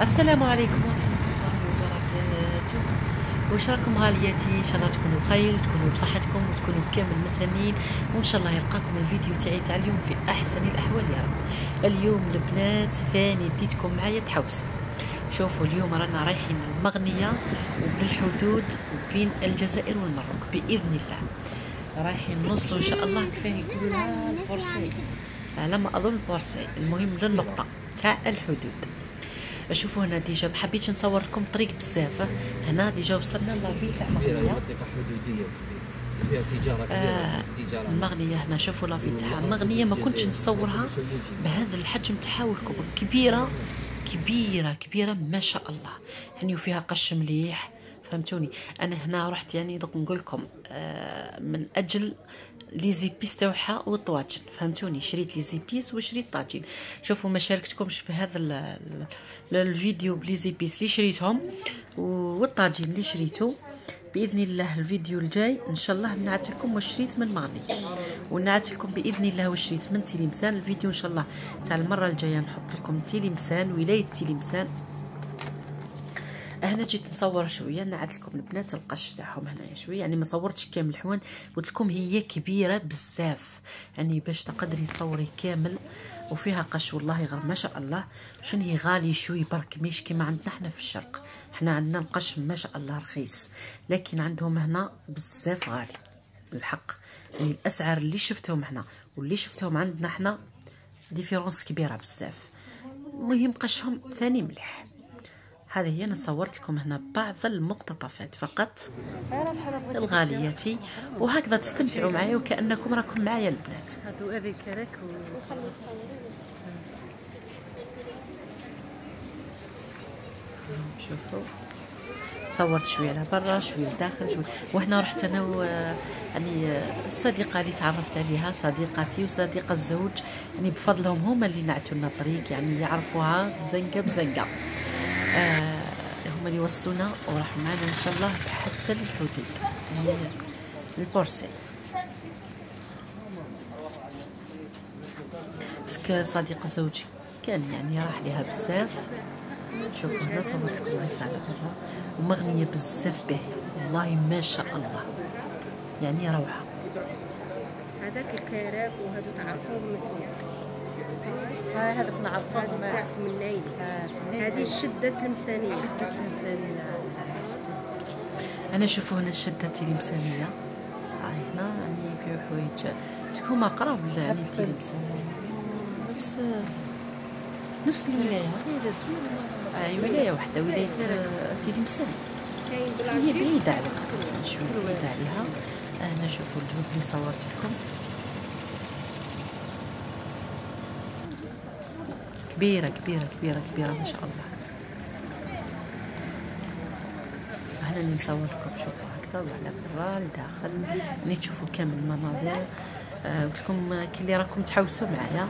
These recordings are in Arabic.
السلام عليكم ورحمة الله وبركاته. واش راكم غالياتي؟ ان شاء الله تكونوا بخير وتكونوا بصحتكم وتكونوا كامل متهنين، وان شاء الله يلقاكم الفيديو تاعي تاع اليوم في احسن الاحوال يا رب. اليوم البنات ثاني ديتكم معايا تحوسوا. شوفوا اليوم رانا رايحين المغنية وبالحدود بين الجزائر والمروك باذن الله. رايحين نوصلوا ان شاء الله كيفاه يقولوا لها بورسعيد، على ما اظن بورسعيد، المهم للنقطة تاع الحدود. شوفوا هنا ديجا ما حبيتش نصور لكم طريق بزاف. هنا ديجا وصلنا لافيل تاع المغنية، فيها تجاره كبيره. المغنية هنا شوفوا لافيل تاعها المغنية، ما كنتش نصورها بهذا الحجم تاعها والكبر، كبيرة كبيرة كبيرة ما شاء الله يعني، وفيها قش مليح فهمتوني. انا هنا رحت يعني دوك نقول لكم من اجل لي زيبيس تاعها والطواجن فهمتوني، شريت لي زيبيس وشريت طاجين. شوفوا ما شاركتكمش بهذا الفيديو بلي زيبيس اللي شريتهم والطاجين اللي شريته. باذن الله الفيديو الجاي ان شاء الله نعت لكم واش شريت من مغني، ونعت لكم باذن الله واش شريت من تيلمسان. الفيديو ان شاء الله تاع المره الجايه نحط لكم تيلمسان، ولايه تيلمسان. هنا جيت نصور شويه، نعت لكم البنات القش تاعهم هنايا شويه، يعني ما صورتش كامل الحوان، قلت لكم هي كبيره بزاف يعني باش تقدري تصوري كامل، وفيها قش والله غير ما شاء الله. شنو هي غالي شوي برك، مش كيما عندنا احنا في الشرق. احنا عندنا القش ما شاء الله رخيص، لكن عندهم هنا بزاف غالي بالحق. يعني الاسعار اللي شفتهم هنا واللي شفتهم عندنا احنا ديفيرونس كبيره بزاف. المهم قشهم ثاني مليح. هذه هي انا صورت لكم هنا بعض المقتطفات فقط الغاليات، وهكذا تستمتعوا معي وكأنكم راكم معايا البنات. هادو هذيك راك شوفوا صورت شويه على برا شويه لداخل شويه. وهنا رحت انا يعني الصديقه اللي تعرفت عليها، صديقتي وصديقه الزوج، يعني بفضلهم هما اللي نعتوا لنا الطريق، يعني يعرفوها زنقه بزنقه. هما اللي وصلونا وراحوا معنا ان شاء الله حتى للحدود يعني البورسعيد. باسكو صديق زوجي كان يعني راح ليها بزاف. شوفوا هنا صورت لكم هكا على برا، ومغنيه بزاف باهي والله ما شاء الله يعني روعه. هذاك الكراب وهذو تعرفوهم نتوما، هذاك نعرفوهم هذو تاعكم الليل. هذه الشده التلمسانيه. انا شوفوا هنا الشده التلمسانيه، هنا يعني يبيعوا حوايج هما قراب يعني التلمسانيه، نفس الولايه. اي ولايه واحده، ولايه تلمسان، هي بعيده على تلمسان شويه، بعيده عليها. هنا شوفوا الدوب اللي صورت لكم، كبيره كبيره كبيره كبيره ما شاء الله. هنا اللي نصور لكم شوفوا هكذا وعلى برا لداخل، يعني تشوفوا كامل المناظر. قلت لكم كي اللي راكم تحوسوا معايا.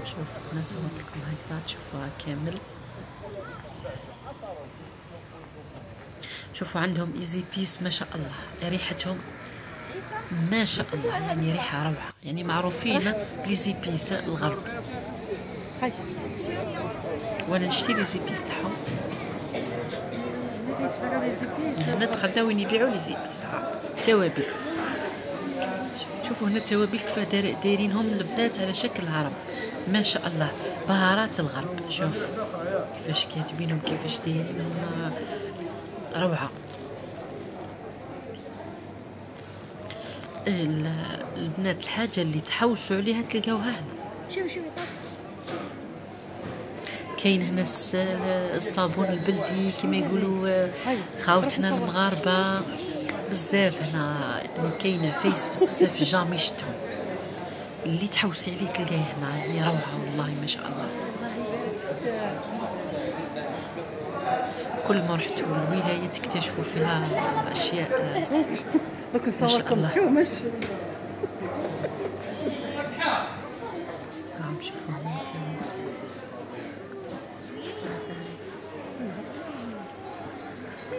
شوف انا صورت لكم هكذا تشوفوها كامل. شوفوا عندهم ايزي بيس ما شاء الله، ريحتهم ما شاء الله يعني ريحه روعه، يعني معروفين بليزي بيس الغرب. هاي وانا نشتي ليزي بيس تاعهم. هنا دخلنا وين يبيعوا ليزي بيس توابل. شوفوا هنا التوابل كيف دايرينهم البنات على شكل هرم ما شاء الله، بهارات الغرب. شوف كيفاش كاتبينهم، كيفاش دايرينهم روعه. البنات الحاجه اللي تحوسوا عليها تلقاوها هنا. شوفي كاين هنا الصابون البلدي كما يقولوا خاوتنا المغاربه بزاف. هنا يعني كاين فايس بزاف جامي شفتهم، اللي تحوسي عليه تلقاه هنا، يعني روعه والله ما شاء الله. كل ما رحتوا الولايه تكتشفوا فيها اشياء. دوك نصوركم نتوما. شوفوا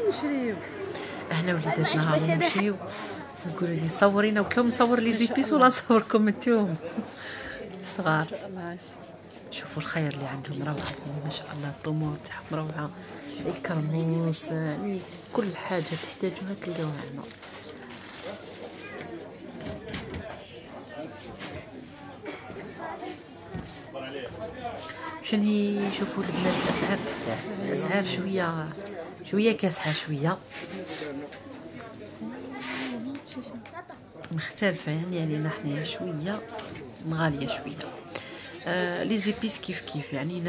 نشريو. احنا وليداتنا هاو نمشيو نقولوا لي صورينا، قلت لهم نصور لي زيبيس ولا نصوركم انتم صغار. شوفوا الخير اللي عندهم روعه، يعني ما شاء الله الطموط تاعهم روعه، الكرموس يعني كل حاجه تحتاجوها تلقاوها هنا. شنو هي؟ شوفوا البنات الاسعار تاع الاسعار شويه كاسحه، شويه مختلفه، يعني نحن شويه غاليه شويه. لي زيبيس كيف يعني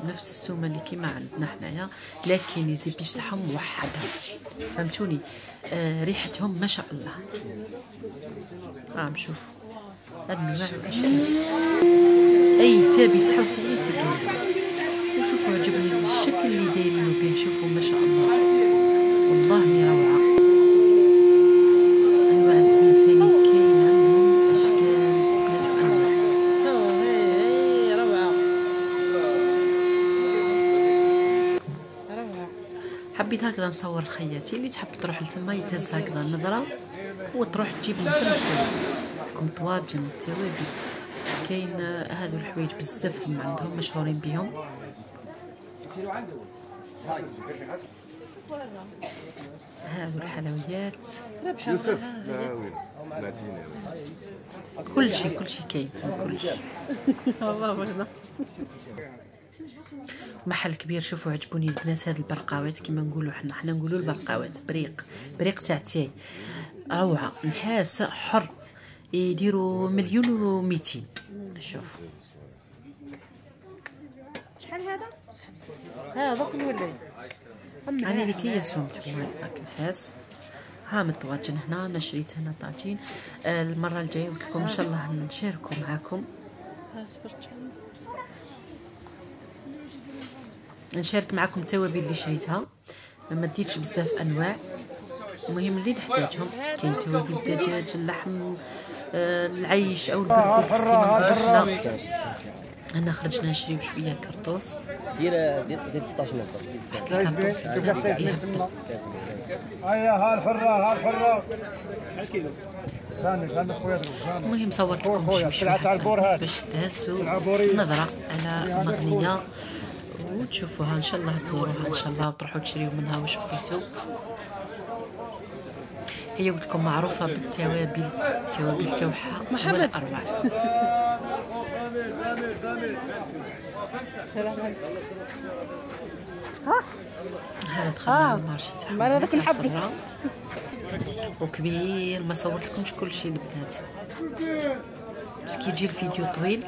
نفس السومه اللي كيما عندنا حنايا، لكن لي زيبيس تاعهم موحده، فهمتوني؟ ريحتهم ما شاء الله. نشوفوا هاد النوع اي تابي تحاول سعيد تلقاو. وشوفوا عجبني الشكل اللي دايرينو به، شوفوا ما شاء الله والله روعه. انواع الزبين ثاني كاين عندهم اشكال بنات وانواع. هي روعه روعه. حبيت هكذا نصور خياتي اللي تحب تروح لثما يتهز هكذا النظره وتروح تجيب من ثم طواجن التوابل. كاين هذو الحوايج بزاف من عندهم مشهورين بهم. هذو الحلويات يوسف لا وين كل شيء كاين كل شيء. والله بغنا محل كبير. شوفوا عجبوني البنات هاد البرقاوات كما نقولوا حنا نقولوا البرقاوات، بريق تاع تاي روعه، نحاس حر يديروا 1,200,000. شوف شحال هذا؟ هذا كل ولي انا اللي كي صومت هاك نحاس. ها من الطواجن هنا انا شريت هنا طاجين. المره الجايه قلت لكم ان شاء الله نشاركوا معاكم، نشارك معكم التوابل اللي شريتها. ما ديتش بزاف انواع، المهم اللي نحتاجهم. كاين توابل دجاج، اللحم، العيش او البرغوث كيما نقولوا. انا خرجنا نشريو شويه كرطوس. دير 16 نقطه. ها الحره الكيلو ثاني خويا. المهم صورت لكم باش تهزوا نظره على مغنيه وتشوفوها ان شاء الله، تزوروها ان شاء الله وتروحوا تشريو منها واش بغيتو. هي قلت لكم معروفه بالتوابل، التوابل تاعها ولا اروع. هذا دخلنا المارشي تاعهم. هذاك محبس وكبير، ما صورت لكمش كل شيء البنات بس كي يجي الفيديو طويل.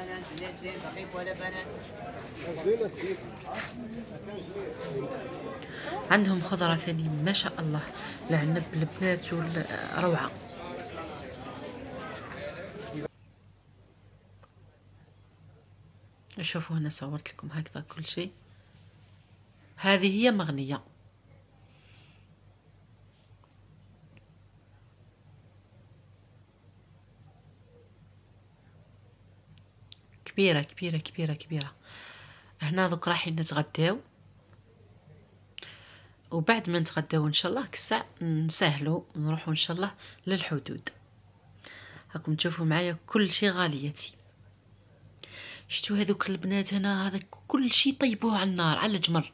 عندهم خضره ثاني ما شاء الله، العنب البنات روعه. شوفوا هنا صورت لكم هكذا كل شيء. هذه هي مغنيه. كبيره كبيره كبيره كبيره. هنا دوك رايحين نتغداو، وبعد ما نتغداو ان شاء الله كساع نسهلوا نروحوا ان شاء الله للحدود. راكم تشوفوا معايا كل شيء غاليتي. شتو هذوك البنات هنا، هذا كل شيء طيبوه على النار على الجمر.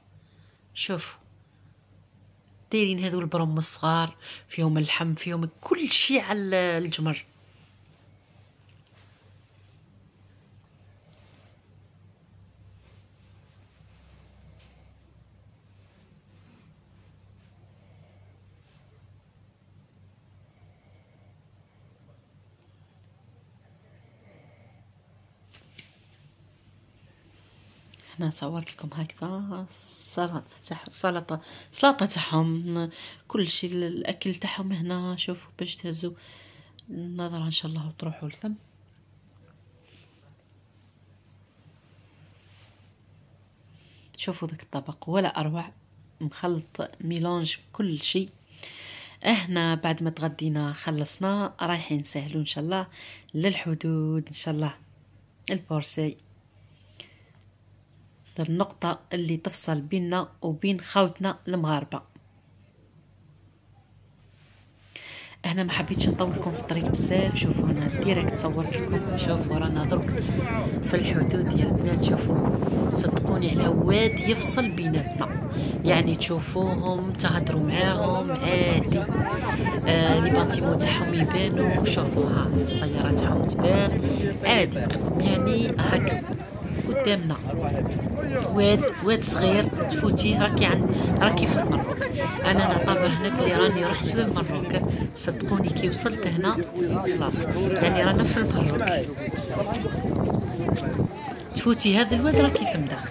شوفوا دايرين هذو البرم الصغار فيهم اللحم فيهم كل شيء على الجمر. هنا صورت لكم هكذا سلطه تاعهم، كل شيء الاكل تاعهم هنا. شوفوا باش تهزوا النظره ان شاء الله وتروحوا لثم. شوفوا ذاك الطبق ولا اروع، مخلط ميلانج كل شيء. احنا بعد ما تغدينا خلصنا رايحين نسهلوا ان شاء الله للحدود ان شاء الله، البورسي النقطة اللي تفصل بيننا وبين خوتنا المغاربة. هنا ما حبيتش نطول لكم في الطريق بزاف. شوفوا انا ديريكت صورت لكم. شوفوا رانا درك في الحدود ديال البنات. شوفوا صدقوني على واد يفصل بيناتنا، يعني تشوفوهم تهضروا معاهم عادي. لي بانتيمو تاعهم يبانوا. شوفوا ها السياره تاعهم تبان عادي، يعني هكا قدامنا واد صغير تفوتيه راكي في المروك. انا نعتبر هنا بلي راني رحت للمروك. صدقوني كي وصلت هنا خلاص يعني رانا في المروك. تفوتي هذا الواد راكي في مداخل،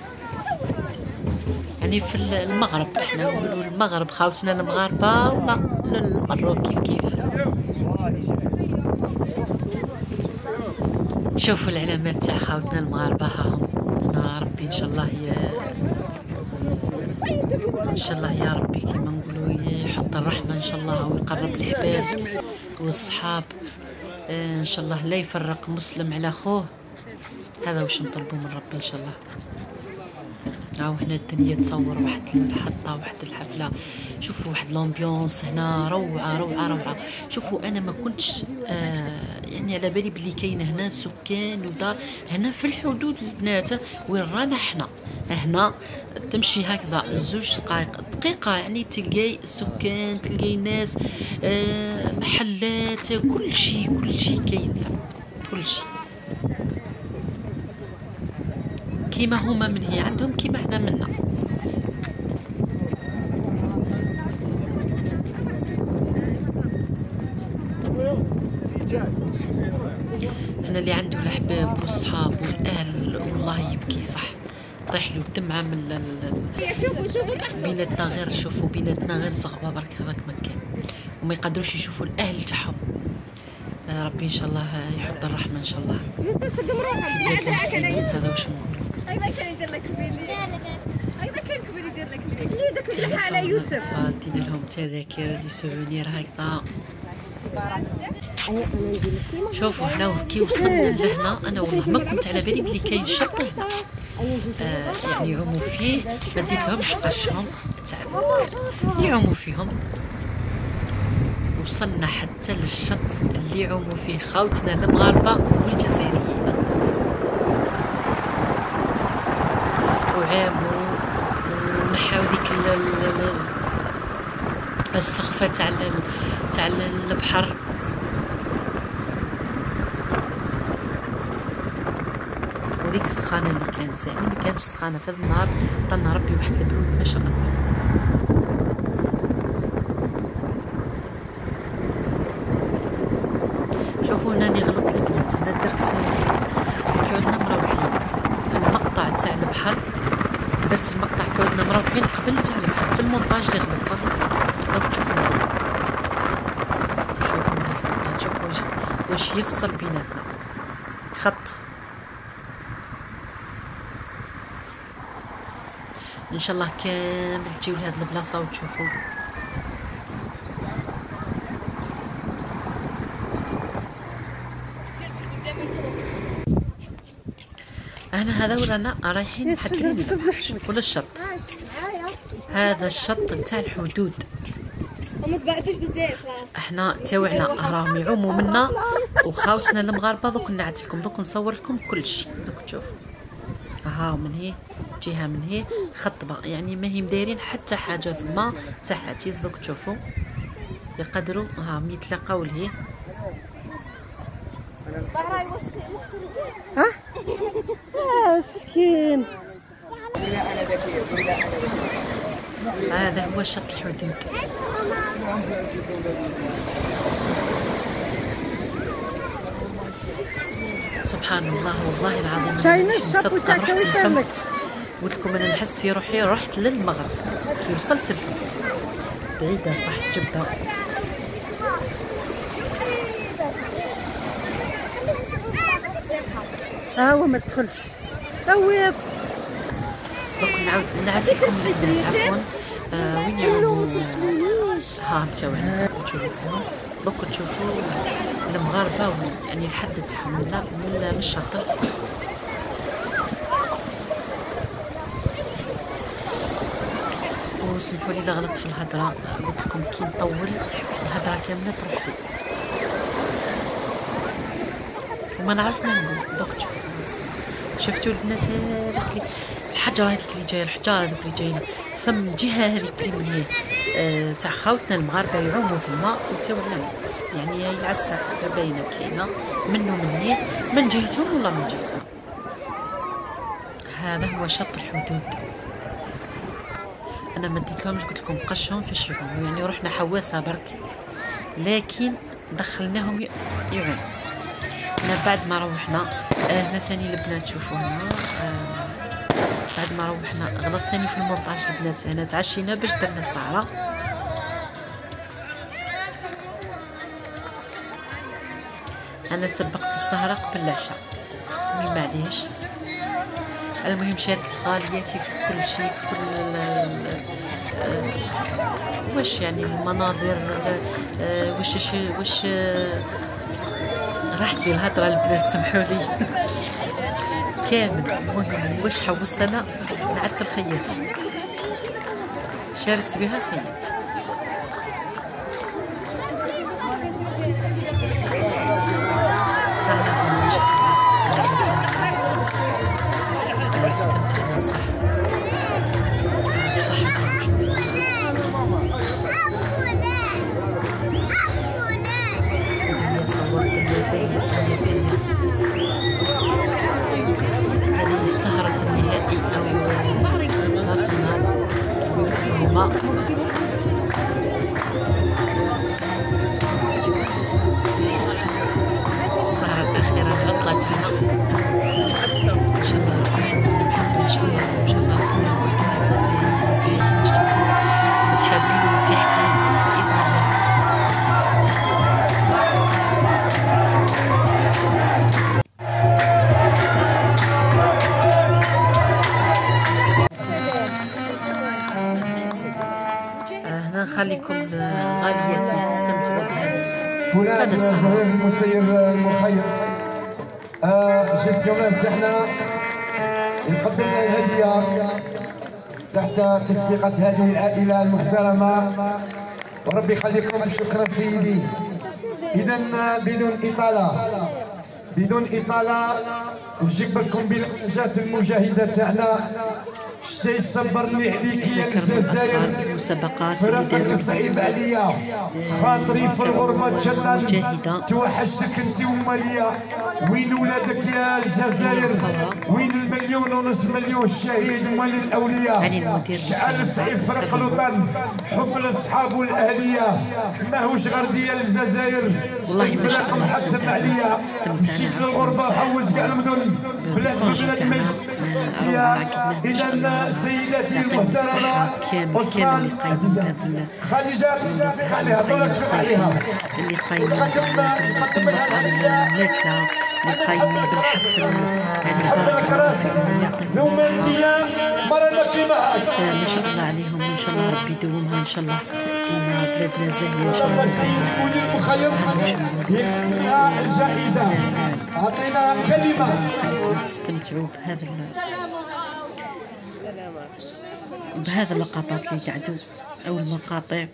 يعني في المغرب. احنا نقولوا المغرب، خاوتنا المغاربه ولا المروك كيف. شوفوا العلامات تاع خاوتنا المغاربه هاهم. انا ربي ان شاء الله يا ربي كيما نقولوا يحط الرحمه ان شاء الله ويقرب الحباب والصحاب ان شاء الله، لا يفرق مسلم على خوه. هذا واش نطلبوا من ربي ان شاء الله. هاو هنا الدنيا تصور واحد الحطه واحد الحفله. شوفوا واحد لامبيونس هنا روعه روعه روعه. شوفوا انا ما كنتش يعني على بالي بلي كاين هنا سكان ودار هنا في الحدود البنات. وين رانا حنا هنا تمشي هكذا 2 دقيقه يعني تلقاي سكان، تلقاي ناس، محلات، كل شيء كاين كل شيء كيما هما من هي عندهم كيما حنا منا. انا اللي عنده الاحباب والصحاب والاهل والله يبكي صح، طيح له الدمعه من بيناتنا غير. شوفوا بيناتنا غير زغبه برك هذاك مكان، وما يقدروش يشوفوا الاهل تاعهم. ربي ان شاء الله يحط الرحمه ان شاء الله. بلاد المسلمين هذا واش نقول. ايضا كان يدير لك بيلي، ايضا كان كبير يدير لك لي داك الحاله يوسف. الاطفال دينا لهم تذاكر دي سوفونير هكذا. شوفوا هنا كي وصلنا لهنا انا والله ما كنت على بالي بلي كاين شط هنا يعني يعوموا فيه. ما ديت لهمش قشهم تعب يعوموا فيهم. وصلنا حتى للشط اللي يعوموا فيه خاوتنا المغاربه والجزائريين. وعاموا ونحاو ديك السخفه تاع البحر. وديك السخانه اللي كانت يعني ما كانتش سخانه في هذا النهار. عطانا ربي واحد البرود ما شاء الله. شوفوا هنا غلطت البنات. هنا درت كي عدنا مروحين المقطع تاع البحر، درت المقطع كي عدنا مروحين قبل تاع البحر في المونتاج اللي غلطت. دوك تشوفوا واش يفصل بيناتنا خط. ان شاء الله كامل تجيو لهاد البلاصه وتشوفوا. انا هذا ورانا رايحين محددين البحر. شوفوا للشط، هذا الشط نتاع الحدود. وما تبعدوش بزاف. احنا تاوعنا راهم يعوموا منا وخاوتنا المغاربه. دوك نعطيكم دوك نصور لكم كل شيء. دوك تشوفوا ها من هي جهه من هي خطبه، يعني ما هي مدايرين حتى حاجه ثما تحت. دوك تشوفوا يقدروا ها يتلاقاو لهيه. ها مسكين. هذا هو شط الحدود. سبحان الله والله العظيم مش مصدقه. رحت للفم قلت لكم انا نحس في روحي رحت للمغرب كي وصلت الفم. بعيده صح جدا. هو ما تدخلش هو. دوك نعاود لكم البنات عفوا وين يعوموا ها متاوعنا تشوفوهم. دوك تشوفوا المغاربه يعني الحد تاعهم من الشاطئ. وسمحوا لي الا غلطت في الهضره، قلت لكم كي نطول الهضره كامله تروح لي وما نعرف ما نقول. دوك شفتوا البنات هذيك الحجره هذيك اللي جايه، الحجاره هذوك اللي جايين ثم الجهه هذيك اللي من هي تاع خاوتنا المغاربه يعوموا في الماء وتوعنا، يعني هي العسه حتى باينه كاينه منه مني من جهتهم ولا من جهتنا. هذا هو شط الحدود. انا ما ديتلهمش قلت لكم قشهم فاش يعوموا، يعني رحنا حواسه برك لكن دخلناهم يعوموا. هنا بعد ما روحنا هنا ثاني البنات شوفوا هنا بعد ما روحنا غلط ثاني في المونطاج البنات. هنا تعشينا باش درنا سهره. انا سبقت السهره قبل العشاء مي معليش. المهم شاركت غالياتي في كل شيء، في كل واش يعني المناظر واش راحت لي الهضره البنات سمحوا لي كامل. المهم واش حوست انا نعت خياتي شاركت بها خياتي. سهرة ان شاء الله استمتعنا صح بصحتهم. صورت المزايا الجانبية. هذه السهرة النهائي أو الفنان السهرة الأخيرة العطلة تاعنا إن شاء الله إن شاء الله إن شاء الله نقعدوا هكا زين إن شاء الله متحابين ومتحابين بإذن الله. نخليكم غالياتي تستمتعوا بهذا السهر. المسير المخير جيستيونير تاعنا يقدم لنا الهديه تحت تصفيقه هذه العائله المحترمه وربي يخليكم. شكرا سيدي. اذا بدون اطاله نجيب لكم بلهجات المجاهده تاعنا. شتي صبرني عليك يا الجزائر فراقك صعيب عليا، خاطري في الغربة تشنن توحشتك انت وماليا. وين ولادك يا الجزائر؟ وين المليون ونص مليون الشهيد ومال الاولياء؟ شعل صعيب فرق الوطن، حب الاصحاب والاهليه، ماهوش غير ديال الجزائر. الفراق محتم عليا، مشيت للغربه وحوز كاع المدن بلاد اذا سيداتي المحترمه وصال خديجه عليها طولت شوف عليها اللي قايمين بالمملكه اللي قايمين بالحفل يعني الكراسي نومانتيه مرنكي معك ما شاء الله عليهم. ان شاء الله ربي يدومها ان شاء الله لنا بلادنا زاهيه ان شاء الله. السيد مدير المخيم يمنع الجائزه اعطينا كلمه تستمتعوا بهذا اللقطات اللي قعدوا او المقاطع.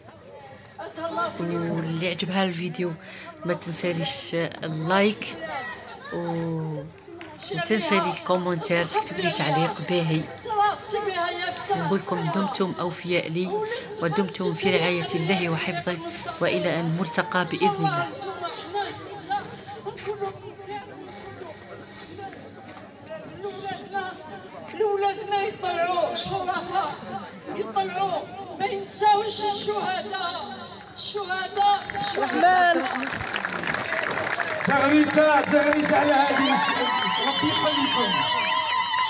واللي عجبها الفيديو ما تنساليش اللايك و تنسالي الكومنتير تكتب لي تعليق باهي. نقول لكم دمتم اوفياء لي ودمتم في رعايه الله وحفظه والى الملتقى باذن الله. ولادنا يطلعوا شرطاء، يطلعوا ما ينساوش الشهداء. رحمن تغنيت على هذه. ربي يخليكم.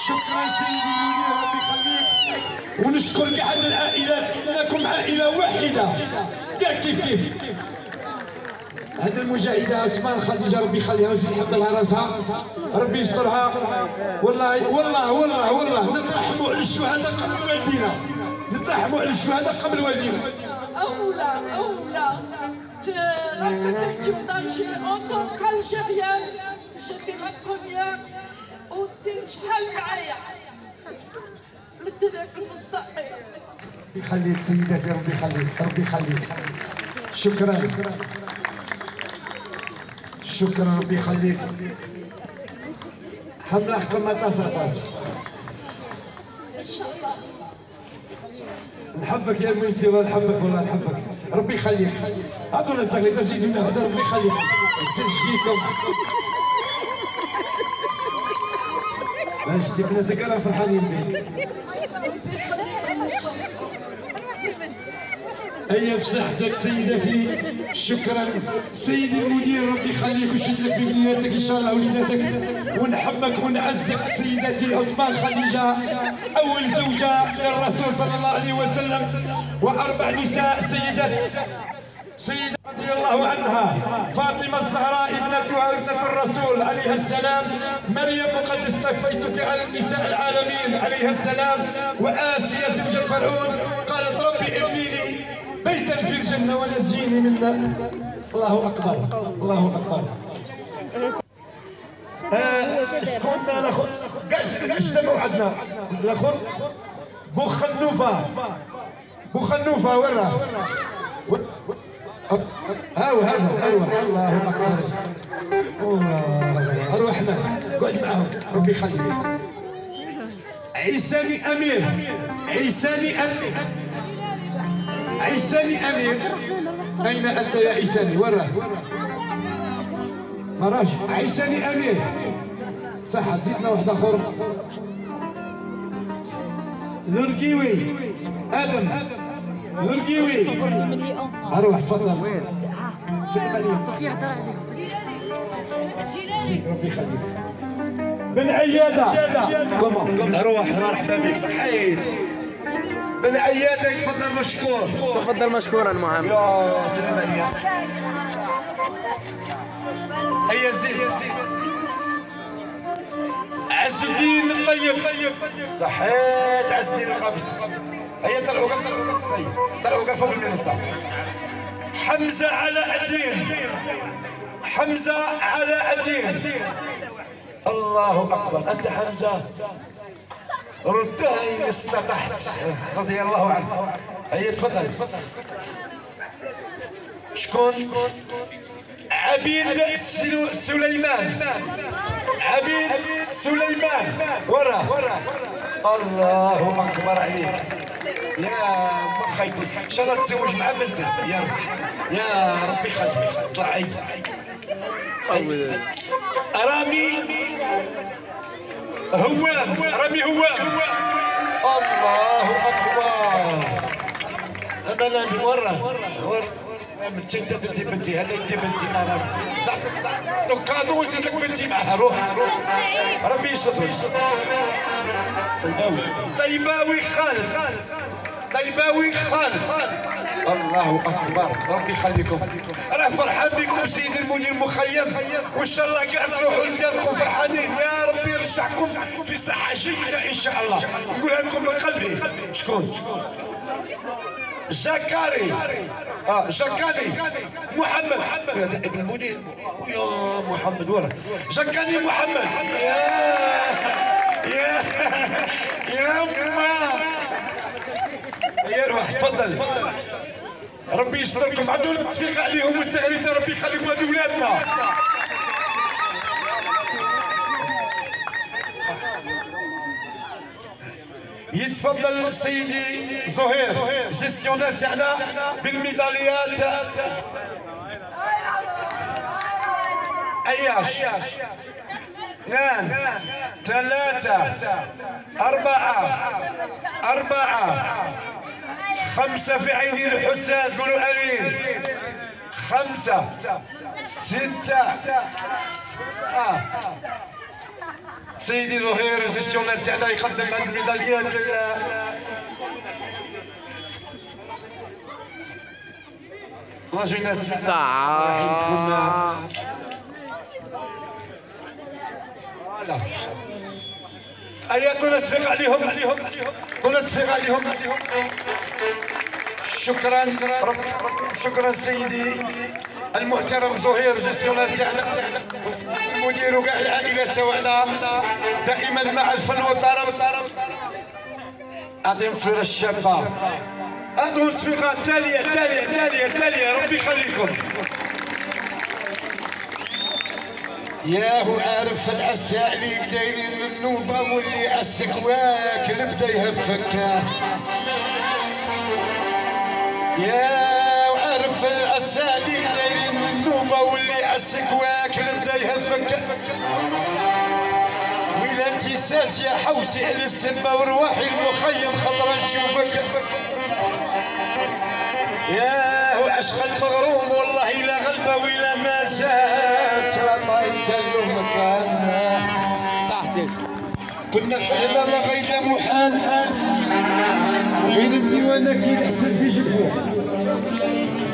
شكرا سيدي المدير ربي يخليك. ونشكر كاع العائلات انكم عائله واحده كاع كيف. هذه المجاهده اسماء خديجه ربي يخليها ويزيد يحملها راسها ربي يسترها. والله نترحموا على الشهداء قبل والدينا، نترحموا على الشهداء قبل والدينا. أولى راك تكتب أنطون قال جابي لا بروميير ودير شحال معايا للطريق المستقيم. يخليك سيداتي، ربي يخليك، ربي يخليك. شكرا شكرا، ربي يخليك. حمله كما تصرفات. ان شاء الله. نحبك يا بنتي، والله نحبك، والله نحبك، ربي يخليك. عطونا التغليف زيدونا هذا، ربي يخليك. نسير فيكم. باش بناتك انا فرحانين بيك. هيا بصحتك سيدتي. شكرا سيدي المدير، ربي يخليك ويشد لك في بنياتك ان شاء الله وليداتك، ونحبك ونعزك سيدتي عثمان خديجه، اول زوجه للرسول صلى الله عليه وسلم، واربع نساء سيدات. سيدة رضي الله عنها فاطمة الزهراء ابنتها ابنة الرسول عليه السلام، مريم وقد اصطفيتك على النساء العالمين عليه السلام، وآسيا زوجة فرعون قالت ربي ابني لي بيتا في الجنة ونجيني من. الله أكبر، الله أكبر. شكون الاخر؟ كاع اجتمعوا عندنا الاخر بوخنوفه. بوخنوفه وين راه؟ هاو هذا الله اكبر. اروحنا قعد معاهم، ربي يخليك. عيساني امير، عيساني امير، عيساني امير، اين انت يا عيساني؟ وين راه؟ مراش عيساني امير. صح، زيدنا واحد اخر. نرقيوي ادم، نرقيوي. اروح تفضل. سلم عليهم. ربي يخليك. بن عياده. كومون اروح، مرحبا بك، صحيت. بن عياده يتفضل مشكور. تفضل مشكورا محمد. يا سلم عليهم. هيا زيد. عز الدين الطيب. صحيت عز الدين القابض. هيا طلعوا طلعوا فوق المنصة. حمزة علاء الدين، حمزة علاء الدين. الله أكبر، أنت حمزة ردها إن استطعت، رضي الله عنه. هيا تفضل. شكون؟ عبيد سليمان، عبيد سليمان. ورا الله اكبر عليك يا مخيتي. ان شاء الله تزوج مع بنته يا ربي، يا ربي يخليك. طلع عيد. رامي هوام، رامي هوام. الله اكبر. انا لا ورا انت بنتي، هذا انت بنتي. انا كادو وزيد لك بنتي معها. روح ربي يستر. طيباوي خالد، طيباوي خالد. الله اكبر، ربي يخليكم. انا فرحان بكم سيدي المدير المخيم، وان شاء الله كاع تروحوا لداركم فرحانين. يا ربي يرجعكم في صحه جيده ان شاء الله، نقولها لكم من قلبي. شكون؟ زكاري. زكاني محمد. ابن المدير يا محمد. ورا زكاني محمد. يا ما يروح. تفضل، ربي يستركم. عندهم التصفيق عليهم والتغريد، ربي يخليكم هذه ولادنا. يتفضل سيدي زهير جيستيونير تاعنا بالميداليات. اياش؟ 2 3 4 5 في عيني الحساد. قولوا امين. 5 6 7. سيدي زهير الجيستيونير تاعنا يقدم هذه الميداليات لاجيناس تاعنا. أيا كنا نصفق عليهم، كنا نصفق عليهم. شكرا شكرا سيدي المحترم زهير جيستيونير تاعنا، المدير وكاع العائله تاعنا دائما مع الفن والطرب. اعطيهم تصويره الشابه. هاتوا الصفيقة التالية التالية التالية التالية ربي يخليكم. ياهو عارف الأسالي دايرين من النوبة واللي السكواك اللي بدا يهفك. ياهو عارف الأسالي دايرين من النوبة واللي السكواك اللي بدا يهفك. ويلا انتي ساج يا حوسي على السبة ورواحي المخيم خضرا نشوفك. ياهو عشق المغروم والله لا غلبة ولا ما جات عطيت له مكاننا. صاحتي كنا في العمامة غير محال وين انتي وانا كي الاحسن في جبوه.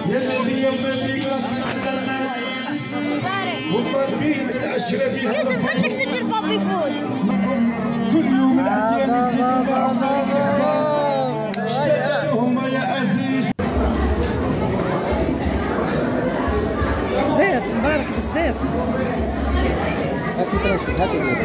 يا الذي يوم بيك وطالبين العشرة بها. يوسف قلت لك سجل بابي فودز. كل يوم العديان في اشتغلهم يا عزيز. بزاف مبارك بزاف. هاتي ترشف هاتي.